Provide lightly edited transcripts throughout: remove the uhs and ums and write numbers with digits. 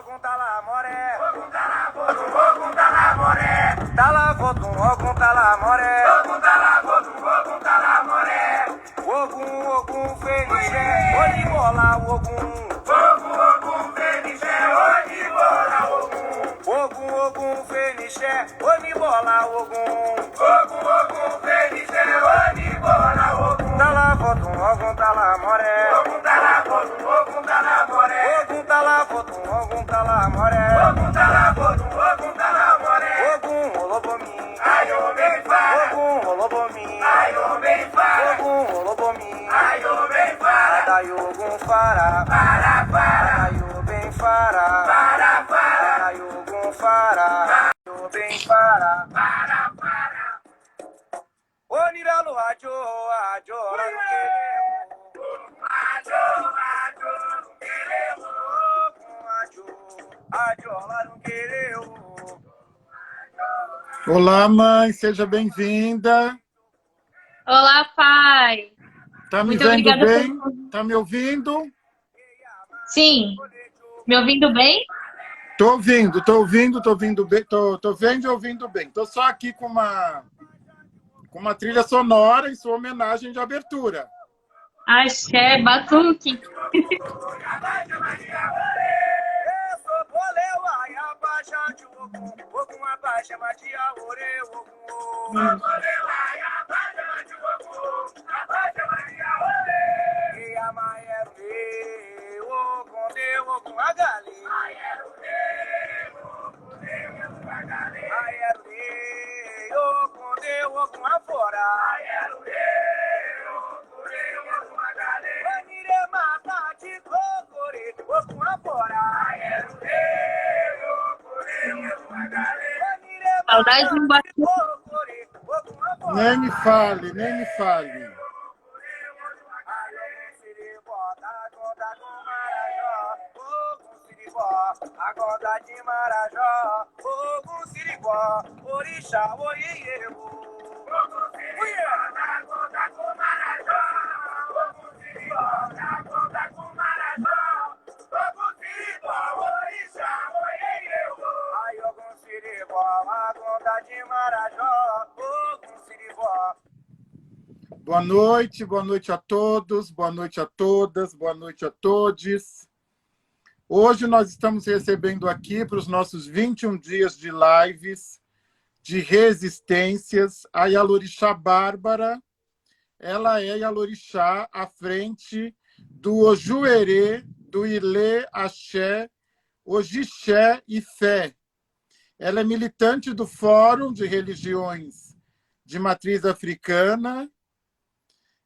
ogum talamoré. Ogum talavodum, ogum talamoré. Talavodum, ogum talamoré. Ogum talavodum, ogum talamoré. Ogum, ogum, feliz onibola, ogum. Ogum, ogum, feliz onibola, ogum. Ogum, ogum, feliz onibola, ogum. Ogum, ogum, feliz onibola, ogum. Talavodum, ogum talamoré. Ogum talavodum, ogum talamoré. Ogum talavodum, ogum talamoré. Ogum talavodum, ogum talamoré. Ogum holobomi, ayo bem fara. Ogum holobomi, ayo bem fara. Ogum holobomi, ayo bem fara. Daí ogum fara, para. Daí o bem fara, para. Daí ogum fara, o bem fara, para. Oniralo ajo, ajo, ajo, ajo, queremos. Ajo, lá não queremos. Olá, mãe, seja bem-vinda. Olá, pai. Tá me Muito vendo obrigada bem? pelo... Tá me ouvindo? Sim. Me ouvindo bem? Tô ouvindo bem, tô vendo e ouvindo bem. Tô só aqui com uma trilha sonora em sua homenagem de abertura. Axé, batuque. Saudade de um batuque. Nem me fale, nem me fale. Acorda de Marajó, ogum siribó, orixá, oiê, acorda com Marajó, ogum siribó, acorda com Marajó, ogum siribó, orixá, oiê, ai, ogum siribó, acorda de Marajó, ogum siribó. Boa noite a todos, boa noite a todas, boa noite a todos. Hoje nós estamos recebendo aqui para os nossos 21 dias de lives, de resistências, a Yalorixá Bárbara. Ela é Yalorixá à frente do Ojuerê, do Ilê, Axé, Ojixé e Fé. Ela é militante do Fórum de Religiões de Matriz Africana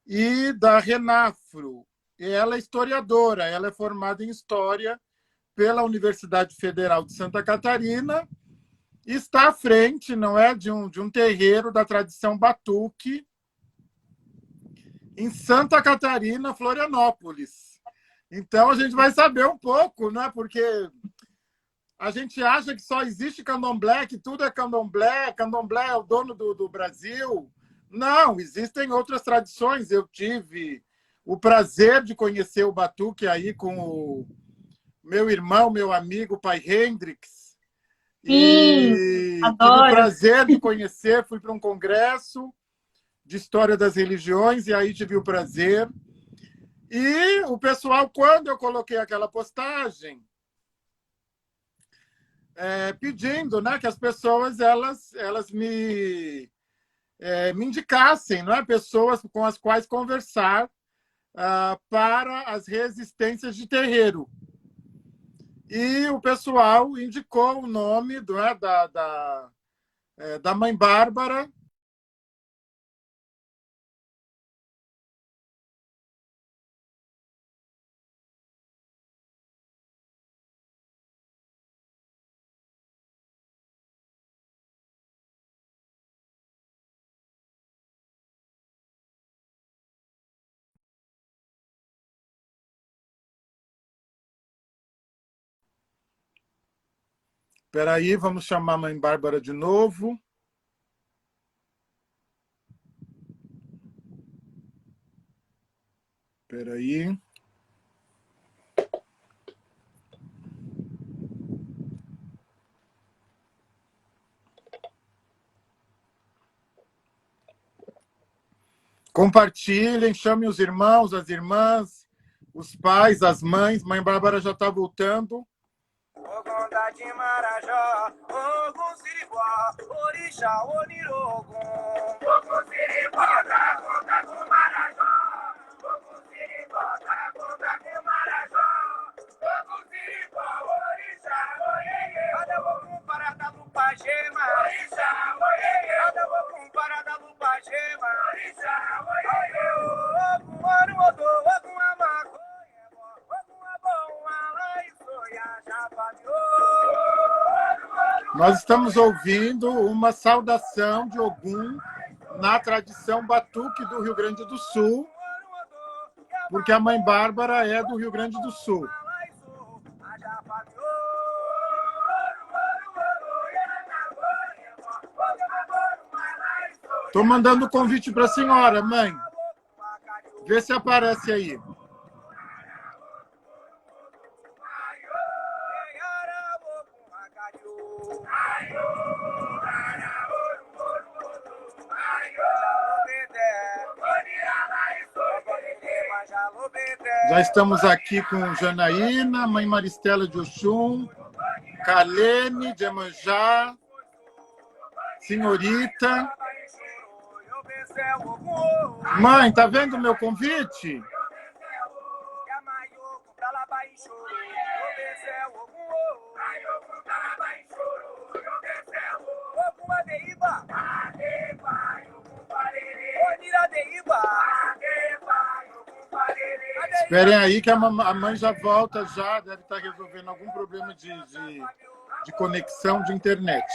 e da Renafro. E ela é historiadora, ela é formada em História pela Universidade Federal de Santa Catarina e está à frente, não é, de um terreiro da tradição batuque em Santa Catarina, Florianópolis. Então a gente vai saber um pouco, né? Porque a gente acha que só existe candomblé, que tudo é candomblé, candomblé é o dono do Brasil. Não, existem outras tradições. Eu tive o prazer de conhecer o batuque aí com o meu irmão, meu amigo, o pai Hendrix. Sim, E tive o adoro. prazer de conhecer, fui para um congresso de História das Religiões, e aí tive o prazer. E o pessoal, quando eu coloquei aquela postagem, pedindo, né, que as pessoas elas me indicassem, não é, pessoas com as quais conversar para as resistências de terreiro. E o pessoal indicou o nome da mãe Bárbara. Espera aí, vamos chamar a mãe Bárbara de novo. Espera aí. Compartilhem, chamem os irmãos, as irmãs, os pais, as mães. Mãe Bárbara já está voltando. Ogonda de Marajó, Ogum Siriguá, Orixá, Onirogum. Ogum Siriguá, Ogonda do Marajó. Ogum Siriguá, Ogonda de Marajó. Ogum Siriguá, Orixá, Oiê. Cada Ogum parada do Pajema. Orixá, Oiê. Cada Ogum parada do Pajema. Orixá, Oiê. Ogum Aruodô, Ogum Amaco. Nós estamos ouvindo uma saudação de Ogum na tradição batuque do Rio Grande do Sul, porque a Mãe Bárbara é do Rio Grande do Sul. Estou mandando o convite para a senhora, mãe. Vê se aparece aí. Já estamos aqui com Janaína, Mãe Maristela de Oxum, Kalene de Emanjá, Senhorita. Mãe, tá vendo o meu convite? Esperem aí que a mãe já volta, já deve estar resolvendo algum problema de conexão de internet.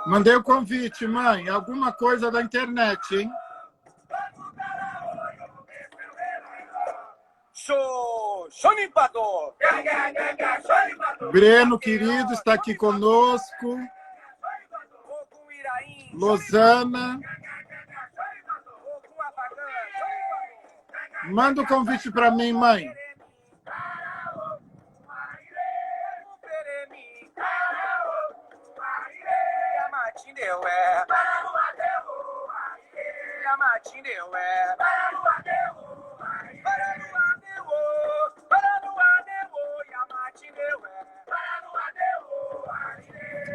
Mandei o convite, mãe. Alguma coisa da internet, hein? Breno, querido, está aqui conosco. Losana. Manda o convite para mim, mãe.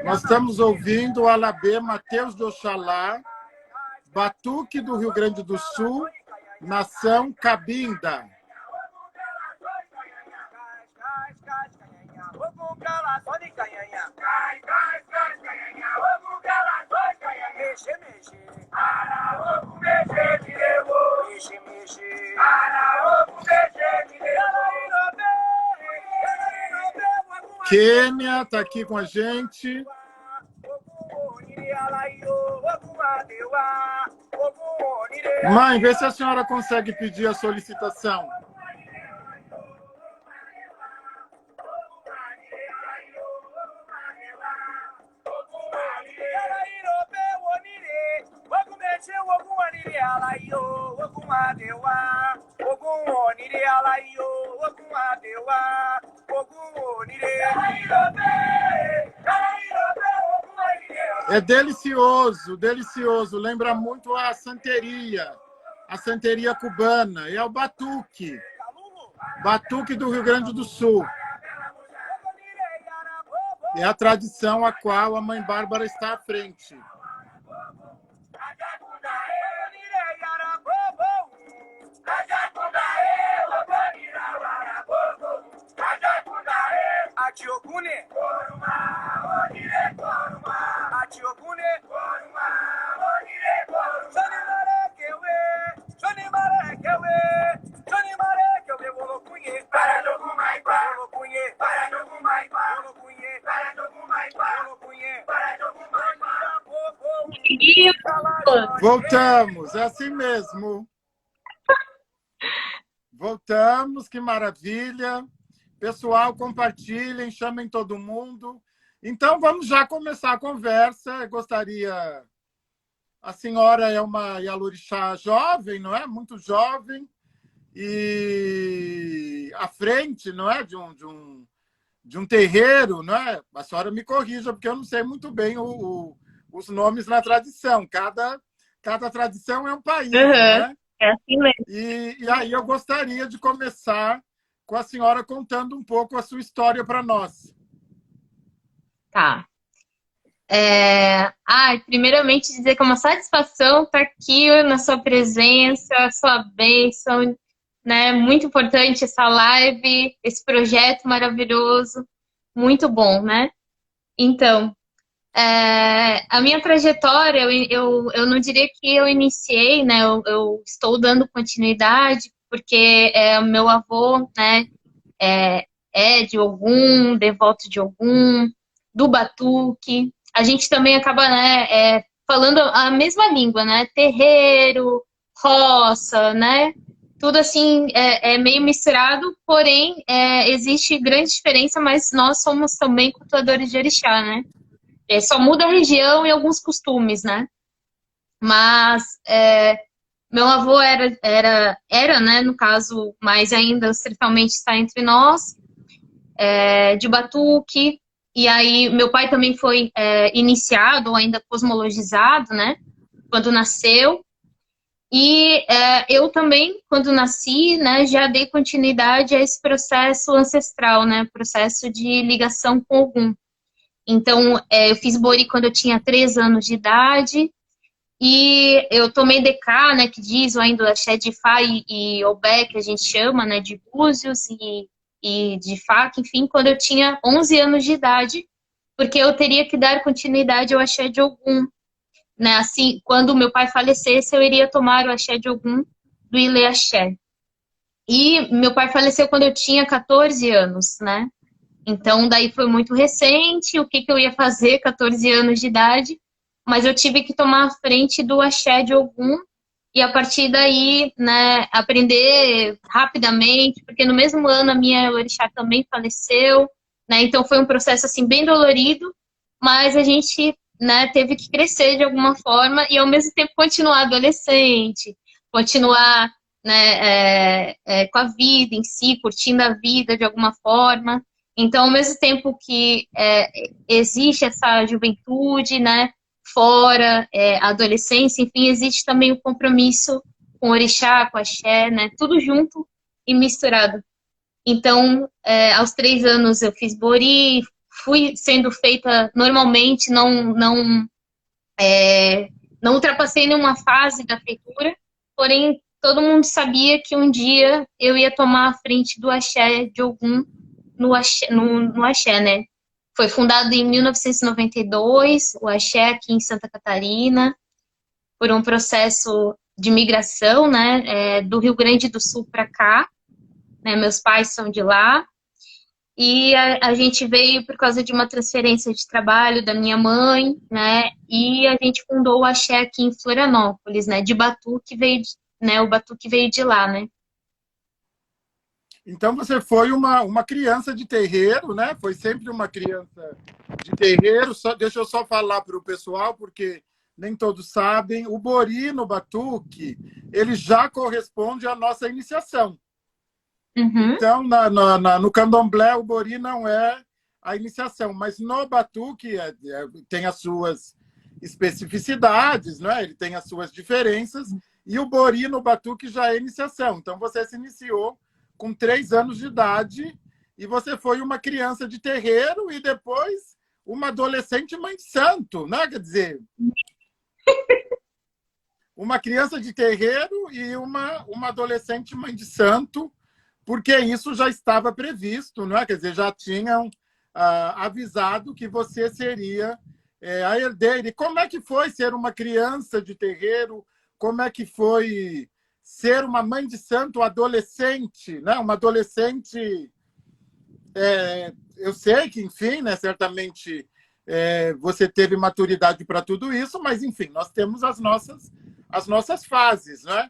Nós estamos ouvindo o Alabê Mateus de Oxalá, Batuque do Rio Grande do Sul, Nação Cabinda. Quênia está aqui com a gente. Mãe, vê se a senhora consegue pedir a solicitação. É delicioso, delicioso. Lembra muito a santeria cubana. É o batuque. Batuque do Rio Grande do Sul. É a tradição a qual a Mãe Bárbara está à frente. Voltamos, é assim mesmo. Voltamos, que maravilha. Pessoal, compartilhem, chamem todo mundo. Então, vamos já começar a conversa. Eu gostaria... A senhora é uma Yalorixá jovem, não é? Muito jovem. E à frente, não é? De um terreiro, não é? A senhora me corrija, porque eu não sei muito bem os nomes na tradição. Cada tradição é um país, não é? É assim mesmo. E aí eu gostaria de começar com a senhora contando um pouco a sua história para nós. Tá. Primeiramente dizer que é uma satisfação estar aqui na sua presença, a sua bênção, né? Muito importante essa live, esse projeto maravilhoso, muito bom, né? Então, a minha trajetória, eu não diria que eu iniciei, né? Eu estou dando continuidade, porque o meu avô, né? É de Ogum, devoto de Ogum, do Batuque. A gente também acaba, né, falando a mesma língua, né? Terreiro, roça, né? Tudo assim é meio misturado, porém existe grande diferença, mas nós somos também cultuadores de orixá, né? Só muda a região e alguns costumes, né? Mas meu avô era, né, no caso, mas ainda estritamente está entre nós, de Batuque. E aí, meu pai também foi iniciado, ou ainda cosmologizado, né? Quando nasceu. E eu também, quando nasci, né, já dei continuidade a esse processo ancestral, né? Processo de ligação com Ogum. Então, eu fiz Bori quando eu tinha 3 anos de idade. E eu tomei DK, né, que diz, ou ainda Axé de Fá e Obé, que a gente chama, né, de Búzios e de Faca, enfim, quando eu tinha 11 anos de idade, porque eu teria que dar continuidade ao Axé de Ogum, né, assim, quando meu pai falecesse, eu iria tomar o Axé de Ogum do Ilê Axé. E meu pai faleceu quando eu tinha 14 anos, né, então daí foi muito recente, o que eu ia fazer, 14 anos de idade, mas eu tive que tomar a frente do Axé de Ogum, e a partir daí, né, aprender rapidamente, porque no mesmo ano a minha orixá também faleceu, né, então foi um processo, assim, bem dolorido, mas a gente, né, teve que crescer de alguma forma e, ao mesmo tempo, continuar adolescente, continuar, né, com a vida em si, curtindo a vida de alguma forma. Então, ao mesmo tempo que existe essa juventude, né, fora, a adolescência, enfim, existe também o compromisso com o orixá, com a axé, né, tudo junto e misturado. Então, aos 3 anos eu fiz Bori, fui sendo feita normalmente, não ultrapassei nenhuma fase da feitura, porém, todo mundo sabia que um dia eu ia tomar a frente do axé de Ogum no axé, né? Foi fundado em 1992, o axé aqui em Santa Catarina, por um processo de migração, né, do Rio Grande do Sul para cá, né, meus pais são de lá, e a gente veio por causa de uma transferência de trabalho da minha mãe, né, e a gente fundou o axé aqui em Florianópolis, né, de Batu, que veio, né, o Batu que veio de lá, né. Então, você foi uma criança de terreiro, né? Foi sempre uma criança de terreiro. Deixa eu só falar para o pessoal, porque nem todos sabem. O Bori no Batuque, ele já corresponde à nossa iniciação. Uhum. Então, no candomblé, o Bori não é a iniciação, mas no Batuque tem as suas especificidades, não é? Ele tem as suas diferenças, e o Bori no Batuque já é iniciação. Então, você se iniciou com 3 anos de idade, e você foi uma criança de terreiro e depois uma adolescente mãe de santo, né? Quer dizer, uma criança de terreiro e uma adolescente mãe de santo, porque isso já estava previsto, não é? Quer dizer, já tinham avisado que você seria a herdeira. E como é que foi ser uma criança de terreiro? Como é que foi ser uma mãe de santo adolescente, né? Uma adolescente... eu sei que, enfim, né, certamente você teve maturidade para tudo isso, mas, enfim, nós temos as nossas fases, né?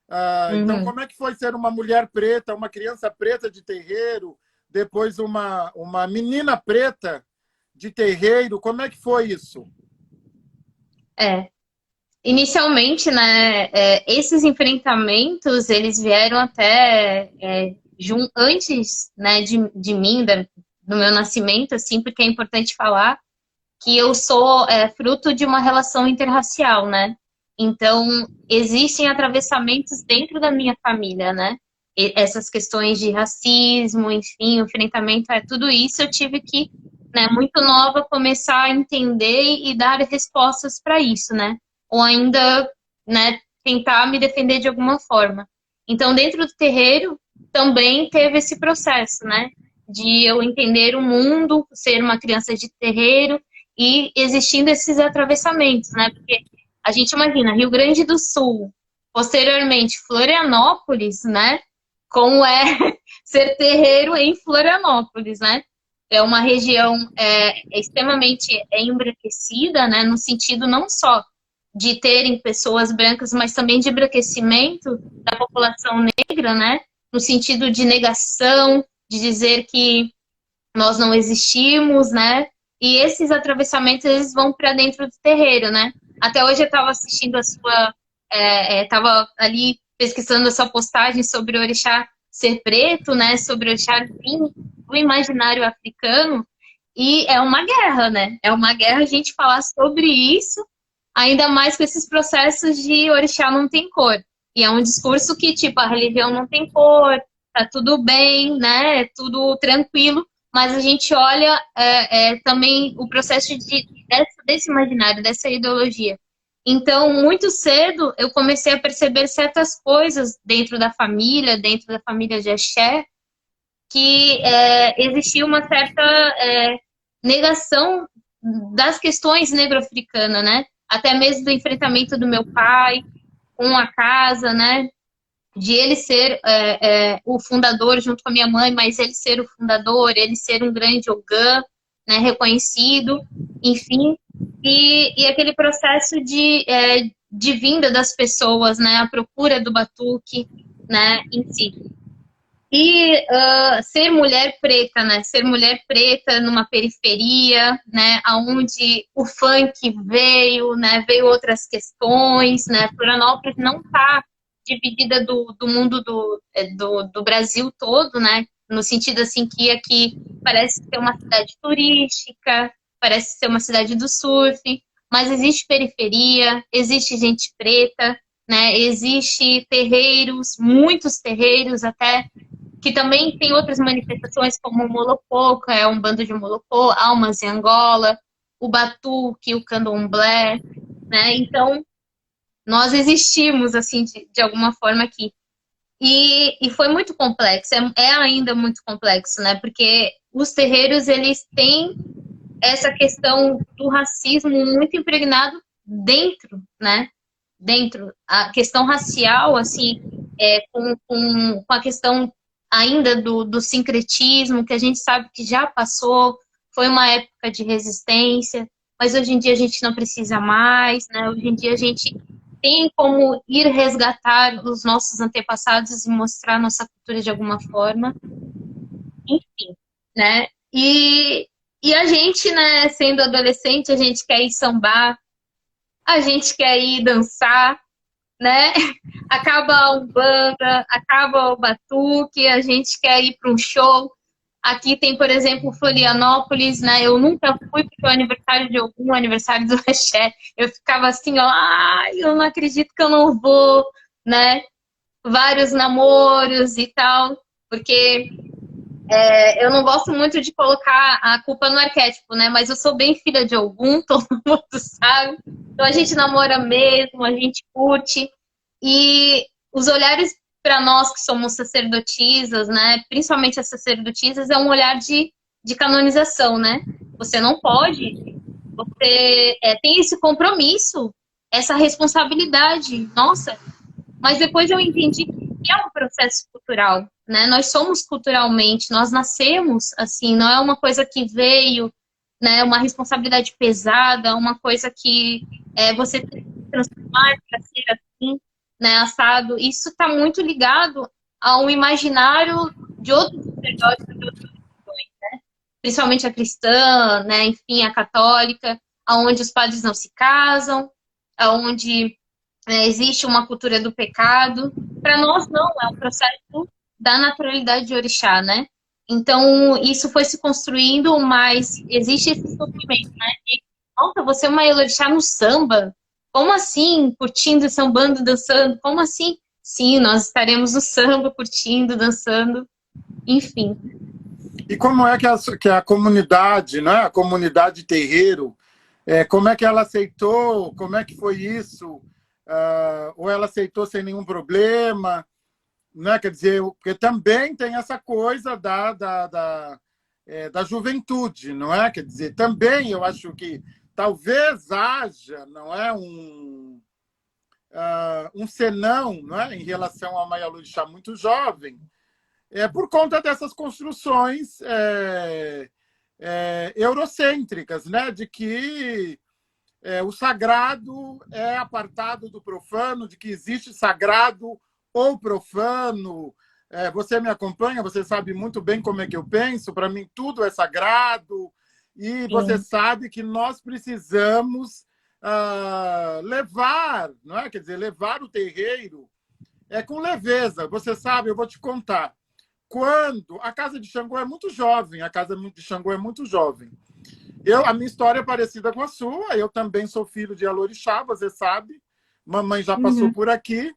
Então, Uhum. como é que foi ser uma mulher preta, uma criança preta de terreiro, depois uma menina preta de terreiro? Como é que foi isso? É. Inicialmente, né, esses enfrentamentos, eles vieram até antes, né, de mim, do meu nascimento, assim, porque é importante falar que eu sou fruto de uma relação interracial, né? Então, existem atravessamentos dentro da minha família, né? Essas questões de racismo, enfim, o enfrentamento, tudo isso eu tive que, né, muito nova, começar a entender e dar respostas para isso, né? Ou ainda, né, tentar me defender de alguma forma. Então, dentro do terreiro, também teve esse processo, né? De eu entender o mundo, ser uma criança de terreiro, e existindo esses atravessamentos, né? Porque a gente imagina Rio Grande do Sul, posteriormente Florianópolis, né? Como é ser terreiro em Florianópolis, né? É uma região extremamente embranquecida, né? No sentido não só de terem pessoas brancas, mas também de embranquecimento da população negra, né? No sentido de negação, de dizer que nós não existimos, né? E esses atravessamentos, eles vão para dentro do terreiro, né? Até hoje eu estava assistindo estava ali pesquisando a sua postagem sobre o orixá ser preto, né? Sobre o orixá vir do imaginário africano, e é uma guerra, né? É uma guerra a gente falar sobre isso, ainda mais com esses processos de orixá não tem cor. E é um discurso que, tipo, a religião não tem cor, tá tudo bem, né? É tudo tranquilo, mas a gente olha também o processo desse imaginário, dessa ideologia. Então, muito cedo, eu comecei a perceber certas coisas dentro da família de Axé, que existia uma certa negação das questões negro-africanas, né? Até mesmo do enfrentamento do meu pai com a casa, né? De ele ser o fundador junto com a minha mãe, mas ele ser o fundador, ele ser um grande Ogã, né, reconhecido, enfim, e aquele processo de vinda das pessoas, né, a procura do batuque, né, em si. E ser mulher preta, né? Ser mulher preta numa periferia, né? Onde o funk veio, né? Veio outras questões, né? Florianópolis não está dividida do mundo do Brasil todo, né? No sentido assim que aqui parece ser uma cidade turística, parece ser uma cidade do surf, mas existe periferia, existe gente preta, né? Existe terreiros, muitos terreiros até que também tem outras manifestações como o Molopoca, é um bando de Molopô, Almas em Angola, o Batuque, o Candomblé, né? Então, nós existimos, assim, de alguma forma aqui. E foi muito complexo, é ainda muito complexo, né? Porque os terreiros, eles têm essa questão do racismo muito impregnado dentro, né? Dentro. A questão racial, assim, com a questão ainda do sincretismo, que a gente sabe que já passou, foi uma época de resistência, mas hoje em dia a gente não precisa mais, né? Hoje em dia a gente tem como ir resgatar os nossos antepassados e mostrar nossa cultura de alguma forma, enfim, né? E a gente, né, sendo adolescente, a gente quer ir sambar, a gente quer ir dançar, né? Acaba a Umbanda, acaba o Batuque, a gente quer ir para um show. Aqui tem, por exemplo, Florianópolis, né? Eu nunca fui porque o aniversário de algum aniversário do Axé. Eu ficava assim, ó, eu não acredito que eu não vou, né? Vários namoros e tal, porque eu não gosto muito de colocar a culpa no arquétipo, né? Mas eu sou bem filha de algum, todo mundo sabe. Então a gente namora mesmo, a gente curte. E os olhares para nós que somos sacerdotisas, né? Principalmente as sacerdotisas, é um olhar de canonização, né? Você não pode, você tem esse compromisso, essa responsabilidade. Nossa, mas depois eu entendi que é um processo cultural, né? Nós somos culturalmente, nós nascemos assim, não é uma coisa que veio, né? Uma responsabilidade pesada, uma coisa que você tem que transformar para ser assim, né, assado. Isso está muito ligado ao imaginário de outros sacerdotes, de outras religiões, principalmente a cristã, né, enfim, a católica, aonde os padres não se casam, aonde existe uma cultura do pecado. Para nós não, é um processo da naturalidade de orixá, né? Então, isso foi se construindo, mas existe esse sofrimento, né? De, nossa, você é uma orixá no samba? Como assim? Curtindo, sambando, dançando? Como assim? Sim, nós estaremos no samba, curtindo, dançando, enfim. E como é que a comunidade, né? A comunidade terreiro, como é que ela aceitou? Como é que foi isso? Ou ela aceitou sem nenhum problema? Né? Quer dizer, porque também tem essa coisa da juventude, não é? Quer dizer, também eu acho que talvez haja, não é, um senão, não é, em relação a uma Yalorixá muito jovem, por conta dessas construções eurocêntricas, né? De que o sagrado é apartado do profano, de que existe sagrado ou profano. Você me acompanha, você sabe muito bem como é que eu penso. Para mim, tudo é sagrado. E você sabe que nós precisamos levar, não é? Quer dizer, levar o terreiro com leveza. Você sabe, eu vou te contar. Quando a casa de Xangô é muito jovem, a casa de Xangô é muito jovem. A minha história é parecida com a sua. Eu também sou filho de Yalorixá, você sabe. Mamãe já passou por aqui.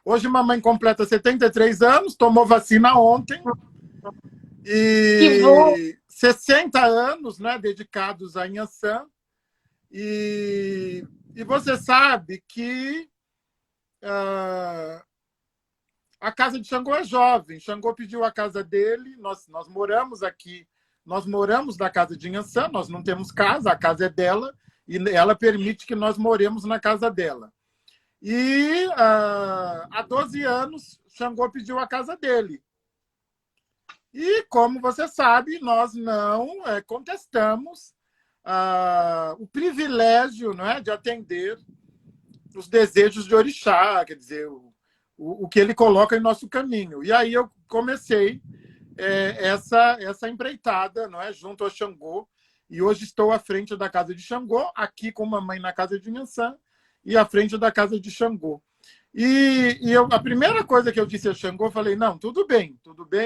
Hoje mamãe completa 73 anos, tomou vacina ontem. Que bom! E 60 anos, né, dedicados a Inhaçã. E você sabe que a casa de Xangô é jovem. Xangô pediu a casa dele, nós moramos aqui. Nós moramos na casa de Inhaçã, nós não temos casa, a casa é dela, e ela permite que nós moremos na casa dela. E há 12 anos, Xangô pediu a casa dele. E, como você sabe, nós não contestamos o privilégio, não é, de atender os desejos de orixá, quer dizer, o que ele coloca em nosso caminho. E aí eu comecei essa empreitada, não é, junto a Xangô, e hoje estou à frente da casa de Xangô, aqui com mamãe na casa de Inhaçã, e à frente da casa de Xangô. A primeira coisa que eu disse a Xangô, falei, não, tudo bem,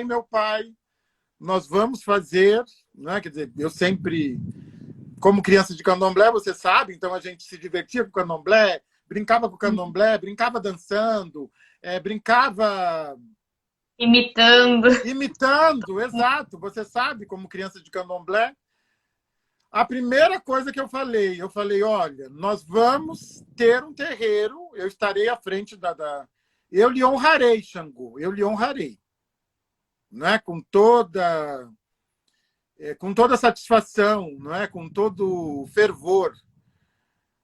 meu pai, nós vamos fazer, né? Quer dizer, eu sempre, como criança de candomblé, você sabe, então a gente se divertia com o candomblé, brincava com o candomblé, brincava dançando, brincava... Imitando, exato, você sabe, como criança de candomblé. A primeira coisa que eu falei, olha, nós vamos ter um terreiro, eu estarei à frente eu lhe honrarei, Xangô, eu lhe honrarei. Não é? Com toda satisfação, não é? Com todo fervor.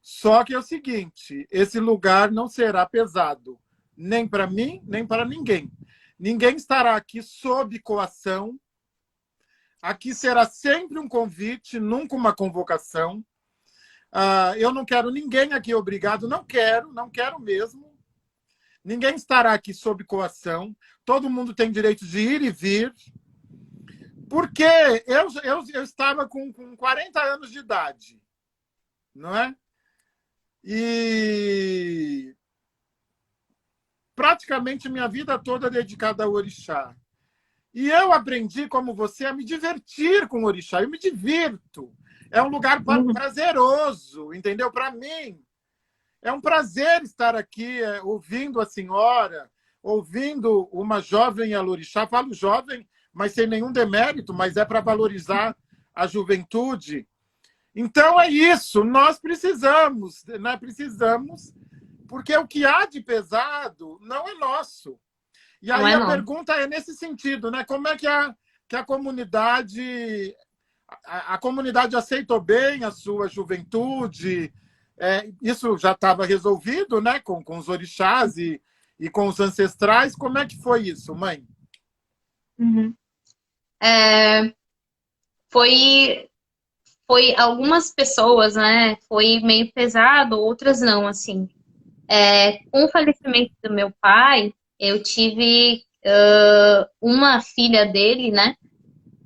Só que é o seguinte, esse lugar não será pesado, nem para mim, nem para ninguém. Ninguém estará aqui sob coação. Aqui será sempre um convite, nunca uma convocação. Eu não quero ninguém aqui obrigado, não quero mesmo. Ninguém estará aqui sob coação. Todo mundo tem direito de ir e vir. Porque eu estava com 40 anos de idade, não é? E praticamente minha vida toda dedicada ao orixá. E eu aprendi, como você, a me divertir com o orixá. Eu me divirto. É um lugar prazeroso, entendeu? Para mim, é um prazer estar aqui ouvindo a senhora, ouvindo uma jovem Yalorixá. Falo jovem, mas sem nenhum demérito, mas é para valorizar a juventude. Então é isso, nós precisamos, né? Precisamos, porque o que há de pesado não é nosso. E aí a pergunta é nesse sentido, né? Como é que a comunidade aceitou bem a sua juventude? Isso já estava resolvido, né? Com os orixás e com os ancestrais. Como é que foi isso, mãe? Foi algumas pessoas, né? Foi meio pesado, outras não, assim. Com o falecimento do meu pai, eu tive uma filha dele, né?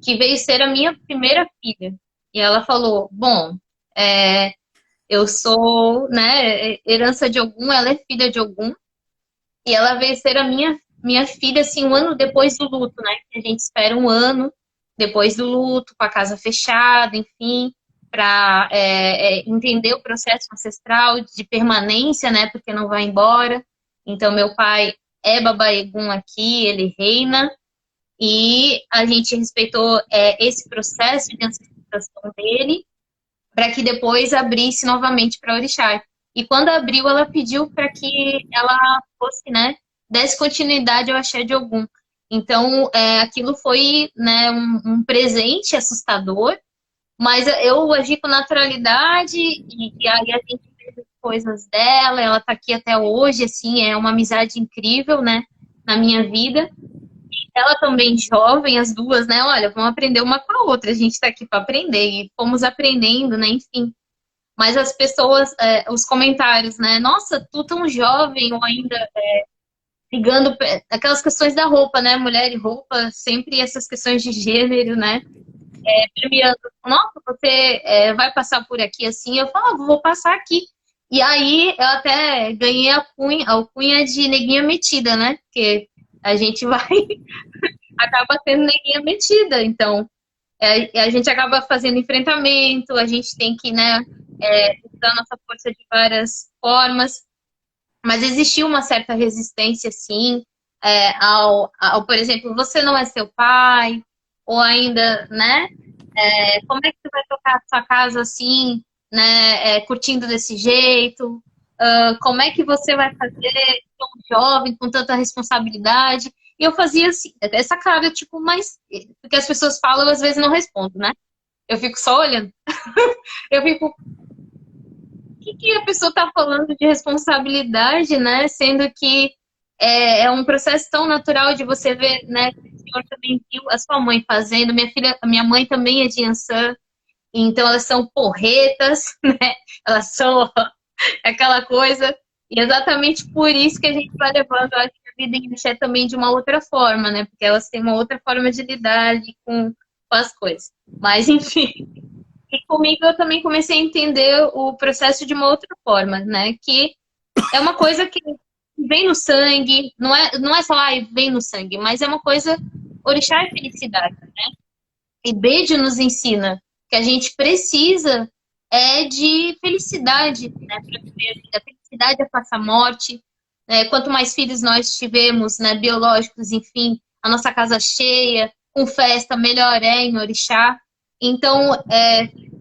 Que veio ser a minha primeira filha. E ela falou, bom, é, eu sou, né, herança de Ogum, ela é filha de Ogum, e ela veio ser a minha filha, assim, um ano depois do luto, né? A gente espera um ano depois do luto, com a casa fechada, enfim, para entender o processo ancestral de permanência, né? Porque não vai embora. Então, meu pai é Baba Egum aqui, ele reina, e a gente respeitou esse processo de ancestrais dele, para que depois abrisse novamente para Orixá. E quando abriu, ela pediu para que ela fosse, né, desse continuidade ao axé de Ogum. Então, aquilo foi, né, um presente assustador, mas eu agi com naturalidade e aí a gente fez as coisas dela, ela está aqui até hoje, assim, é uma amizade incrível, né, na minha vida. Ela também jovem, as duas, né? Olha, vamos aprender uma com a outra. A gente está aqui para aprender e fomos aprendendo, né? Enfim. Mas as pessoas, os comentários, né? Nossa, tu tão jovem ou ainda ligando aquelas questões da roupa, né? Mulher e roupa, sempre essas questões de gênero, né? Premiando, nossa, você vai passar por aqui assim? Eu falo, vou passar aqui. E aí eu até ganhei a alcunha de neguinha metida, né? Porque a gente vai acaba sendo neguinha metida. Então, a gente acaba fazendo enfrentamento, a gente tem que, né, usar nossa força de várias formas. Mas existiu uma certa resistência, sim, por exemplo, você não é seu pai, ou ainda, né, como é que você vai tocar a sua casa assim, né, curtindo desse jeito? Como é que você vai fazer tão jovem, com tanta responsabilidade? E eu fazia assim, essa cara, tipo, mas porque as pessoas falam, eu às vezes não respondo, né? Eu fico só olhando. Eu fico, o que a pessoa tá falando de responsabilidade, né? Sendo que é um processo tão natural de você ver, né? O senhor também viu a sua mãe fazendo, minha mãe também é de Yansan, então elas são porretas, né? Elas são aquela coisa. E exatamente por isso que a gente vai levando a vida em Axé também de uma outra forma, né? Porque elas têm uma outra forma de lidar ali com as coisas. Mas, enfim. E comigo eu também comecei a entender o processo de uma outra forma, né? Que é uma coisa que vem no sangue, não é só, vem no sangue, mas é uma coisa, orixá é felicidade, né? E Bede nos ensina que a gente precisa de felicidade, né, para viver a vida. Felicidade é passar a morte. Quanto mais filhos nós tivermos, né, biológicos, enfim, a nossa casa cheia, com festa, melhor é em Orixá. Então,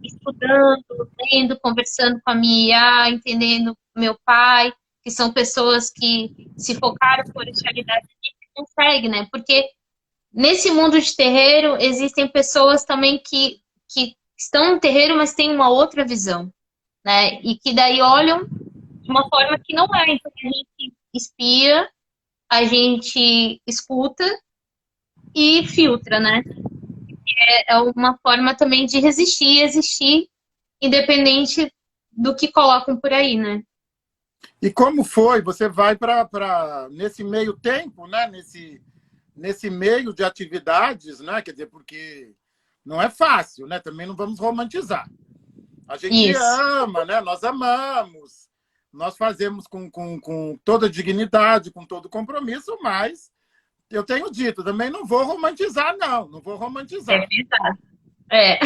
estudando, lendo, conversando com a minha Iá, entendendo meu pai, que são pessoas que se focaram por orixalidade, a gente consegue, né? Porque nesse mundo de terreiro, existem pessoas também que estão no terreiro, mas têm uma outra visão, né? E que daí olham de uma forma que não é. Então, a gente espia, a gente escuta e filtra, né? É uma forma também de resistir e existir, independente do que colocam por aí, né? E como foi? Você vai nesse meio tempo, né? Nesse meio de atividades, né? Quer dizer, porque não é fácil, né? Também não vamos romantizar. A gente Isso. ama, né? Nós amamos, nós fazemos com toda dignidade, com todo compromisso, mas eu tenho dito, também não vou romantizar, não vou É romantizar. verdade. É.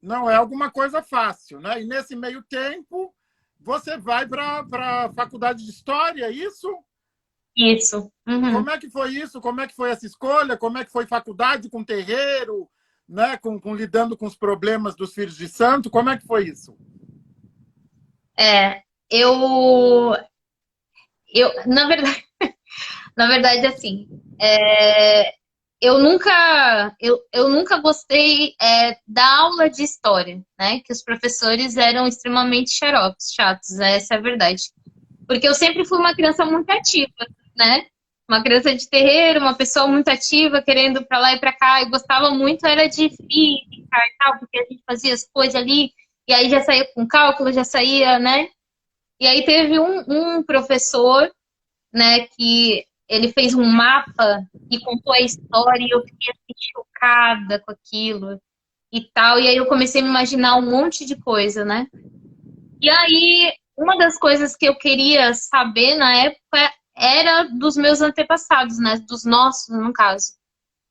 Não é alguma coisa fácil, né? E nesse meio tempo, você vai para a faculdade de História, é isso? Isso. Uhum. Como é que foi isso? Como é que foi essa escolha? Como é que foi faculdade com terreiro, né? Lidando com os problemas dos filhos de santo? Como é que foi isso? É, na verdade, assim, eu nunca gostei da aula de história, né? Que os professores eram extremamente xaropes, chatos, essa é a verdade. Porque eu sempre fui uma criança muito ativa, né? Uma criança de terreiro, uma pessoa muito ativa, querendo para lá e para cá. Eu gostava muito, era de física e tal, porque a gente fazia as coisas ali, e aí já saía com cálculo, já saía, né? E aí teve um professor, né, que ele fez um mapa e contou a história e eu fiquei assim, chocada com aquilo e tal. E aí eu comecei a me imaginar um monte de coisa, né? E aí, uma das coisas que eu queria saber na época era dos meus antepassados, né? Dos nossos, no caso.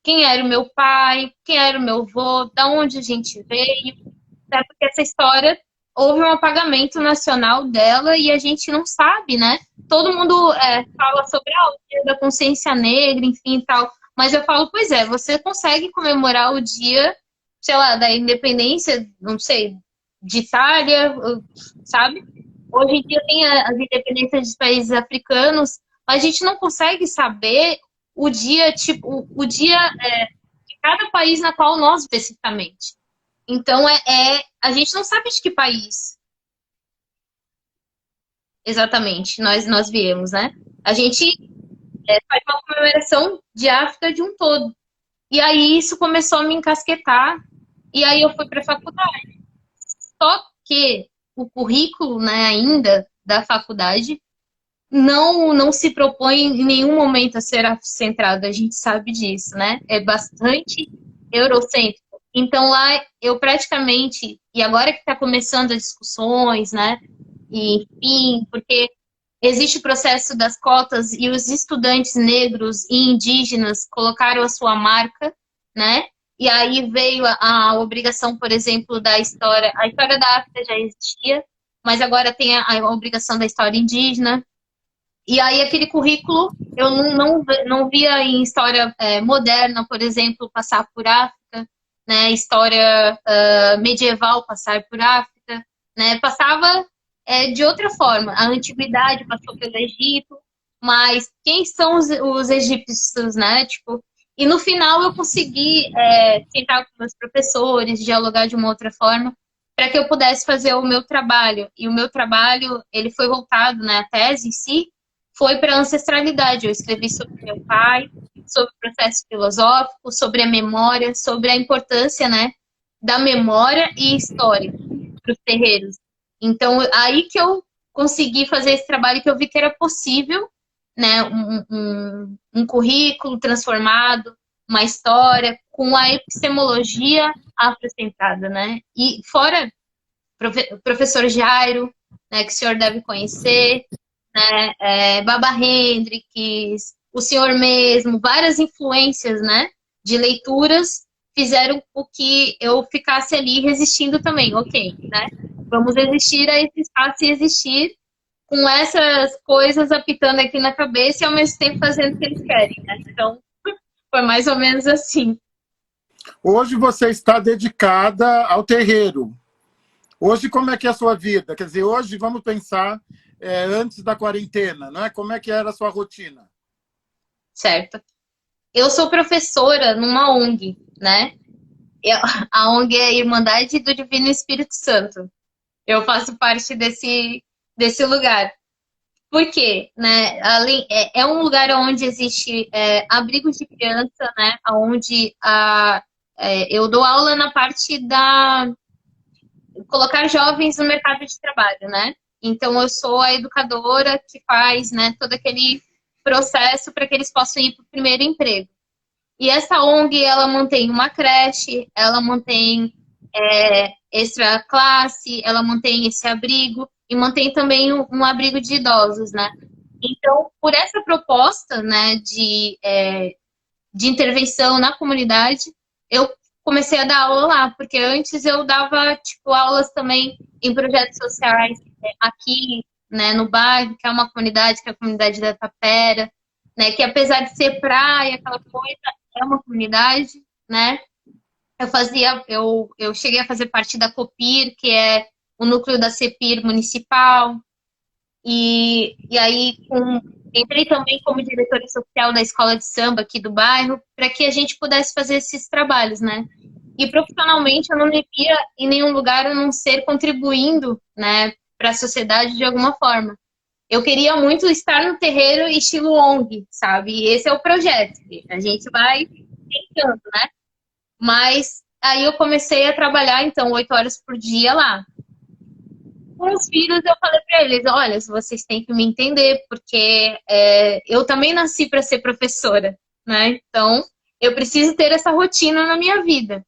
Quem era o meu pai, quem era o meu avô, da onde a gente veio, né? Porque essa história houve um apagamento nacional dela e a gente não sabe, né? Todo mundo fala sobre o dia da consciência negra, enfim e tal. Mas eu falo, pois é, você consegue comemorar o dia, sei lá, da independência, não sei, de Itália, sabe? Hoje em dia tem as independências dos países africanos, mas a gente não consegue saber o dia, tipo, o dia de cada país na qual nós especificamente. Então, a gente não sabe de que país exatamente nós viemos, né? A gente faz uma comemoração de África de um todo. E aí isso começou a me encasquetar, e aí eu fui para a faculdade. Só que o currículo, né, ainda da faculdade não se propõe em nenhum momento a ser afrocentrado, a gente sabe disso, né? É bastante eurocêntrico. Então lá eu praticamente, e agora que está começando as discussões, né? E, enfim, porque existe o processo das cotas e os estudantes negros e indígenas colocaram a sua marca, né? E aí veio a obrigação, por exemplo, da história. A história da África já existia, mas agora tem a obrigação da história indígena. E aí aquele currículo eu não via em história moderna, por exemplo, passar por África, né? História medieval passar por África, né? Passava de outra forma. A antiguidade passou pelo Egito, mas quem são os egípcios, né? Tipo, e no final eu consegui sentar com meus professores, dialogar de uma outra forma, para que eu pudesse fazer o meu trabalho. E o meu trabalho, ele foi voltado, né, a tese em si, foi para a ancestralidade. Eu escrevi sobre meu pai, sobre o processo filosófico, sobre a memória, sobre a importância, né, da memória e história para os terreiros. Então, aí que eu consegui fazer esse trabalho, que eu vi que era possível, né, um currículo transformado, uma história com a epistemologia afrocentrada, né? E fora o professor Jairo, né, que o senhor deve conhecer, né, Baba Hendricks, o senhor mesmo, várias influências, né, de leituras fizeram com que eu ficasse ali resistindo também, ok, né? Vamos existir a esse espaço e existir com essas coisas apitando aqui na cabeça e ao mesmo tempo fazendo o que eles querem, né? Então, foi mais ou menos assim. Hoje você está dedicada ao terreiro. Hoje, como é que é a sua vida? Quer dizer, hoje vamos pensar antes da quarentena, não é? Como é que era a sua rotina? Certo. Eu sou professora numa ONG, né? A ONG é a Irmandade do Divino Espírito Santo. Eu faço parte desse lugar. Por quê? Né? É um lugar onde existe abrigo de criança, né? Onde eu dou aula na parte da colocar jovens no mercado de trabalho, né? Então eu sou a educadora que faz, né, todo aquele processo para que eles possam ir para o primeiro emprego. E essa ONG, ela mantém uma creche, ela mantém extra classe, ela mantém esse abrigo e mantém também um abrigo de idosos, né? Então, por essa proposta, né, de intervenção na comunidade, eu comecei a dar aula lá, porque antes eu dava, tipo, aulas também em projetos sociais aqui, né, no bairro, que é uma comunidade, que é a comunidade da Tapera, né, que apesar de ser praia, aquela coisa, é uma comunidade, né? Eu cheguei a fazer parte da COPIR, que é o núcleo da CEPIR municipal, e aí entrei também como diretora social da escola de samba aqui do bairro, para que a gente pudesse fazer esses trabalhos, né? E profissionalmente eu não me via em nenhum lugar a não ser contribuindo, né, para a sociedade de alguma forma. Eu queria muito estar no terreiro estilo ONG, sabe? E esse é o projeto. A gente vai tentando, né? Mas aí eu comecei a trabalhar, então, 8 horas por dia lá. Com os filhos, eu falei para eles, olha, vocês têm que me entender, porque eu também nasci para ser professora, né? Então, eu preciso ter essa rotina na minha vida.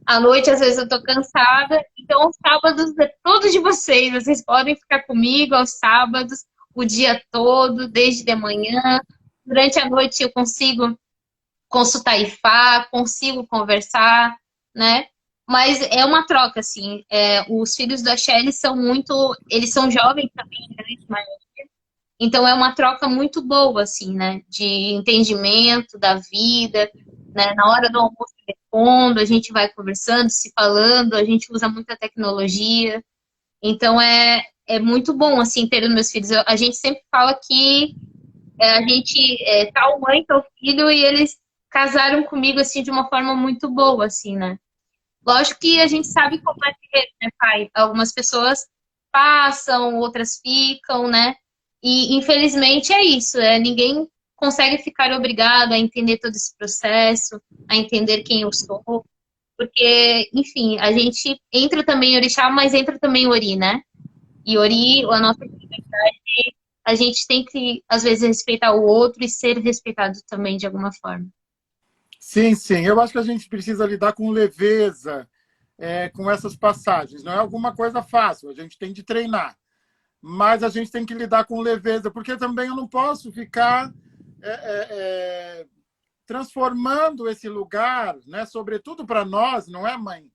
À noite, às vezes, eu tô cansada, então os sábados é todos de vocês. Vocês podem ficar comigo aos sábados, o dia todo, desde de manhã. Durante a noite eu consigo consultar IFA, consigo conversar, né? Mas é uma troca, assim. Os filhos da Shelly são muito... Eles são jovens também, né? Então é uma troca muito boa, assim, né? De entendimento da vida, né? Na hora do almoço eu respondo, a gente vai conversando, se falando, a gente usa muita tecnologia. Então é muito bom, assim, ter os meus filhos. A gente sempre fala que a gente tal mãe, tal filho, e eles casaram comigo, assim, de uma forma muito boa, assim, né? Lógico que a gente sabe como é que é, né, pai? Algumas pessoas passam, outras ficam, né? E infelizmente é isso, ninguém consegue ficar obrigado a entender todo esse processo, a entender quem eu sou, porque, enfim, a gente entra também em Orixá, mas entra também em Ori, né? E Ori, a nossa liberdade, a gente tem que, às vezes, respeitar o outro e ser respeitado também de alguma forma. Sim, sim. Eu acho que a gente precisa lidar com leveza com essas passagens. Não é alguma coisa fácil, a gente tem de treinar. Mas a gente tem que lidar com leveza, porque também eu não posso ficar transformando esse lugar, né, sobretudo para nós, não é, mãe?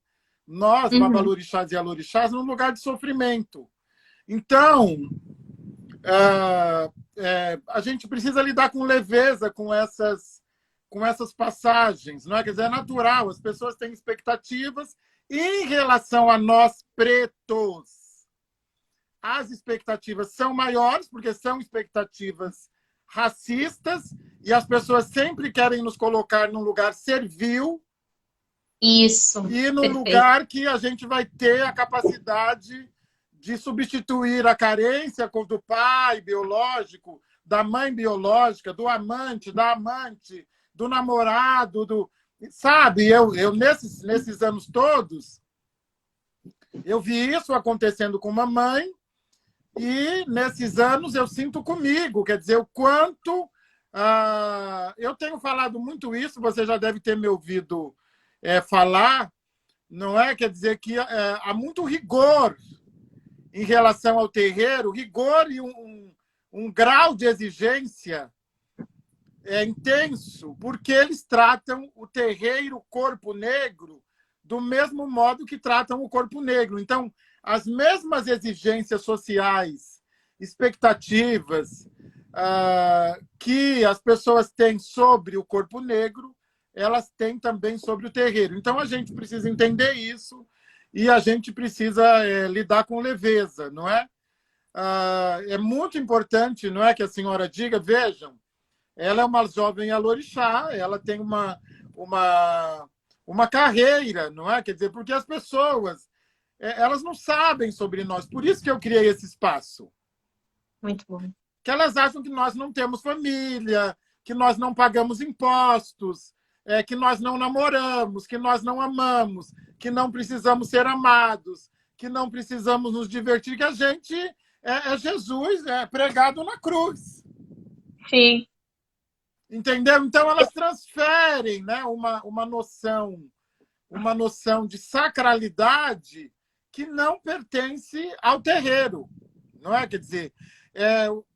Nós, Uhum. babalorixás e alorixás, num lugar de sofrimento. Então, a gente precisa lidar com leveza com essas passagens, não é? Quer dizer, é natural, as pessoas têm expectativas em relação a nós pretos. As expectativas são maiores, porque são expectativas racistas, e as pessoas sempre querem nos colocar num lugar servil Isso, e num perfeito. lugar que a gente vai ter a capacidade de substituir a carência do pai biológico, da mãe biológica, do amante, da amante, do namorado, sabe? Eu nesses anos todos, eu vi isso acontecendo com uma mãe. E nesses anos eu sinto comigo, quer dizer, o quanto. Eu tenho falado muito isso, você já deve ter me ouvido falar, não é? Quer dizer que há muito rigor em relação ao terreiro, rigor e um grau de exigência intenso, porque eles tratam o terreiro, o corpo negro, do mesmo modo que tratam o corpo negro. Então, as mesmas exigências sociais, expectativas que as pessoas têm sobre o corpo negro, elas têm também sobre o terreiro. Então, a gente precisa entender isso e a gente precisa lidar com leveza, não é? É muito importante, não é, que a senhora diga, vejam, ela é uma jovem alorixá, ela tem uma carreira, não é? Quer dizer, porque as pessoas elas não sabem sobre nós. Por isso que eu criei esse espaço. Muito bom. Que elas acham que nós não temos família, que nós não pagamos impostos, que nós não namoramos, que nós não amamos, que não precisamos ser amados, que não precisamos nos divertir, que a gente é Jesus pregado na cruz. Sim. Entendeu? Então elas transferem, né, uma noção de sacralidade que não pertence ao terreiro, não é? Quer dizer,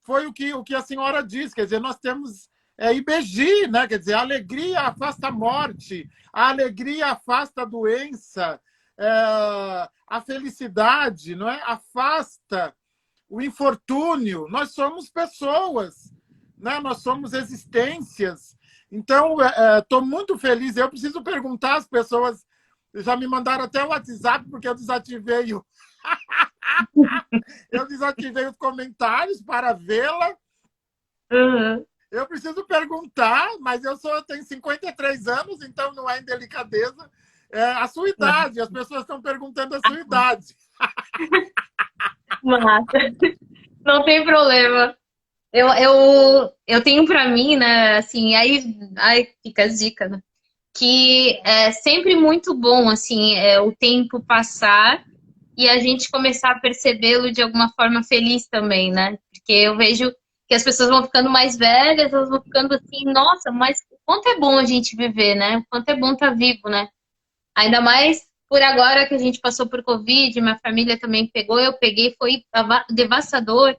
foi o que a senhora disse, quer dizer, nós temos IBG, né? Quer dizer, a alegria afasta a morte, a alegria afasta a doença, a felicidade, não é? Afasta o infortúnio. Nós somos pessoas, né? Nós somos existências. Então, estou muito feliz. Eu preciso perguntar às pessoas, já me mandaram até o WhatsApp, porque eu desativei eu desativei os comentários para vê-la. Uhum. Eu preciso perguntar, mas eu tenho 53 anos, então não é indelicadeza. A sua idade, as pessoas estão perguntando a sua idade. Massa. Não tem problema. Eu tenho pra mim, né, assim, aí fica as dicas, né? Que é sempre muito bom, assim, o tempo passar e a gente começar a percebê-lo de alguma forma feliz também, né? Porque eu vejo que as pessoas vão ficando mais velhas, elas vão ficando assim, nossa, mas o quanto é bom a gente viver, né? O quanto é bom estar vivo, né? Ainda mais por agora que a gente passou por Covid, minha família também pegou, eu peguei, foi devastador.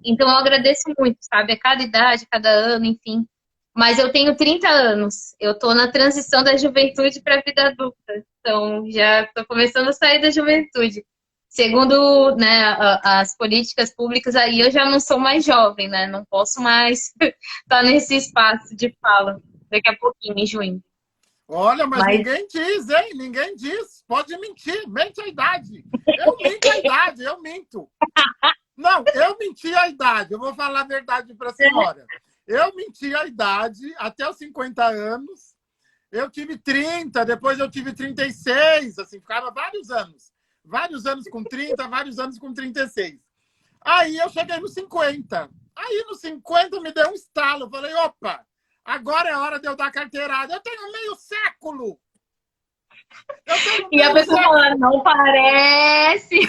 Então eu agradeço muito, sabe? A cada idade, a cada ano, enfim. Mas eu tenho 30 anos, eu estou na transição da juventude para a vida adulta. Então já estou começando a sair da juventude. Segundo, né, as políticas públicas, aí eu já não sou mais jovem, né? Não posso mais estar nesse espaço de fala. Daqui a pouquinho, em junho. Olha, mas Mas ninguém diz, hein? Ninguém diz. Pode mentir, mente a idade. Eu minto a idade, eu minto. Não, eu menti a idade. Eu vou falar a verdade para a senhora. Eu menti a idade até os 50 anos. Eu tive 30, depois eu tive 36, assim, ficava vários anos. Vários anos com 30, vários anos com 36. Aí eu cheguei nos 50. Aí nos 50 me deu um estalo. Eu falei, opa, agora é hora de eu dar carteirada. Eu tenho meio século. Eu tenho e a meio pessoa século. fala, não parece.